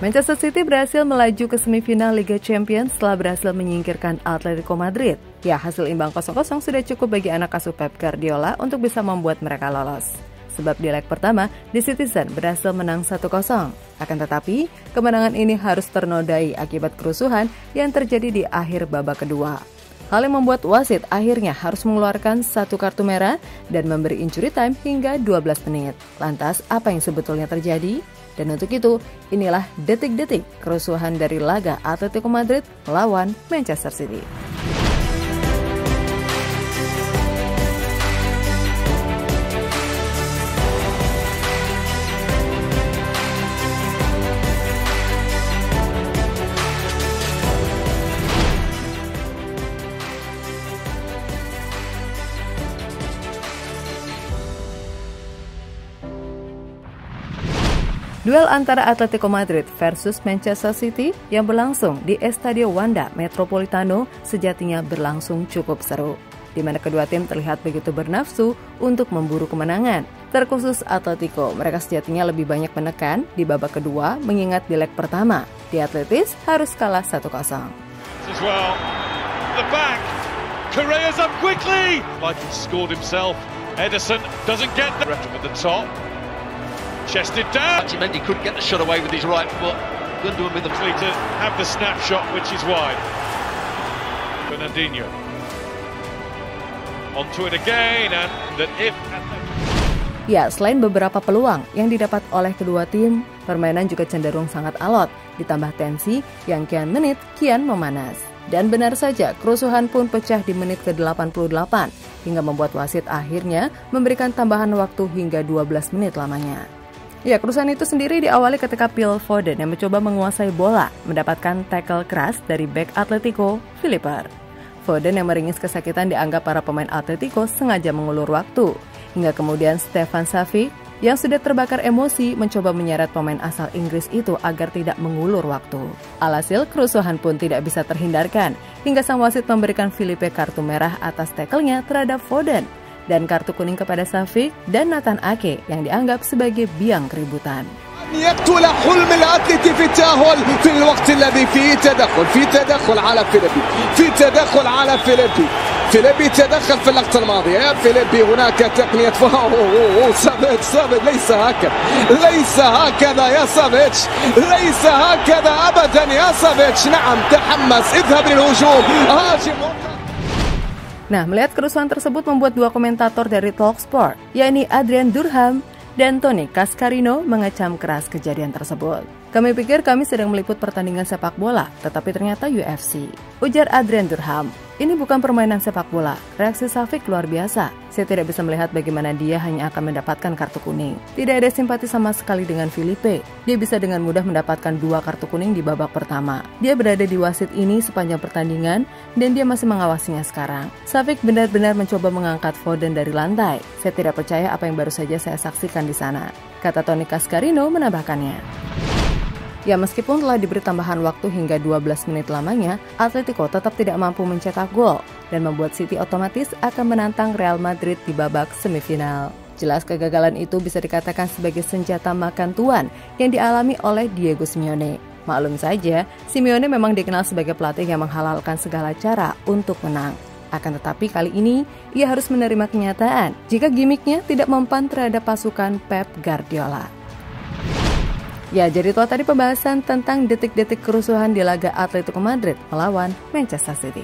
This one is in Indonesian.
Manchester City berhasil melaju ke semifinal Liga Champions setelah berhasil menyingkirkan Atletico Madrid. Ya, hasil imbang 0-0 sudah cukup bagi anak asuh Pep Guardiola untuk bisa membuat mereka lolos. Sebab di leg pertama, The Citizen berhasil menang 1-0. Akan tetapi, kemenangan ini harus ternodai akibat kerusuhan yang terjadi di akhir babak kedua. Hal yang membuat wasit akhirnya harus mengeluarkan 1 kartu merah dan memberi injury time hingga 12 menit. Lantas, apa yang sebetulnya terjadi? Dan untuk itu, inilah detik-detik kerusuhan dari laga Atletico Madrid melawan Manchester City. Duel antara Atletico Madrid versus Manchester City yang berlangsung di Estadio Wanda Metropolitano sejatinya berlangsung cukup seru, di mana kedua tim terlihat begitu bernafsu untuk memburu kemenangan. Terkhusus Atletico, mereka sejatinya lebih banyak menekan di babak kedua mengingat di leg pertama, di Atletis harus kalah 1-0. Well, the back, Correa's up quickly, like he scored himself. Ederson doesn't get the rest at the top. Chested down. Mendy couldn't get the shot away with his right foot. Gundogan with the to have the snapshot, which is wide. Fernandinho onto it again, and that if. Ya, selain beberapa peluang yang didapat oleh kedua tim, permainan juga cenderung sangat alot, ditambah tensi yang kian menit kian memanas. Dan benar saja, kerusuhan pun pecah di menit ke-88, hingga membuat wasit akhirnya memberikan tambahan waktu hingga 12 menit lamanya. Ya, kerusuhan itu sendiri diawali ketika Phil Foden yang mencoba menguasai bola mendapatkan tackle keras dari bek Atletico, Philipper. Foden yang meringis kesakitan dianggap para pemain Atletico sengaja mengulur waktu, hingga kemudian Stefan Savic yang sudah terbakar emosi mencoba menyeret pemain asal Inggris itu agar tidak mengulur waktu. Alhasil, kerusuhan pun tidak bisa terhindarkan, hingga sang wasit memberikan Filipe kartu merah atas tackle-nya terhadap Foden, dan kartu kuning kepada Savic dan Nathan Ake yang dianggap sebagai biang keributan. يقتل حلم الأتلتي في التأهل في الوقت الذي فيه تدخل على فيليبي تدخل في اللقطة الماضية يا فيليبي هناك تقنية سافيتش ليس هكذا يا سافيتش ليس هكذا أبدا يا سافيتش نعم تحمس اذهب للهجوم هاجم. Nah, melihat kerusuhan tersebut membuat dua komentator dari Talksport, yakni Adrian Durham dan Tony Cascarino, mengecam keras kejadian tersebut. Kami pikir kami sedang meliput pertandingan sepak bola, tetapi ternyata UFC. Ujar Adrian Durham, ini bukan permainan sepak bola. Reaksi Savic luar biasa. Saya tidak bisa melihat bagaimana dia hanya akan mendapatkan kartu kuning. Tidak ada simpati sama sekali dengan Filipe. Dia bisa dengan mudah mendapatkan 2 kartu kuning di babak pertama. Dia berada di wasit ini sepanjang pertandingan dan dia masih mengawasinya sekarang. Savic benar-benar mencoba mengangkat Foden dari lantai. Saya tidak percaya apa yang baru saja saya saksikan di sana, kata Tony Cascarino menambahkannya. Ya, meskipun telah diberi tambahan waktu hingga 12 menit lamanya, Atletico tetap tidak mampu mencetak gol dan membuat City otomatis akan menantang Real Madrid di babak semifinal. Jelas kegagalan itu bisa dikatakan sebagai senjata makan tuan yang dialami oleh Diego Simeone. Maklum saja, Simeone memang dikenal sebagai pelatih yang menghalalkan segala cara untuk menang. Akan tetapi kali ini, ia harus menerima kenyataan jika gimmicknya tidak mempan terhadap pasukan Pep Guardiola. Ya, jadi itu tadi pembahasan tentang detik-detik kerusuhan di laga Atletico Madrid melawan Manchester City.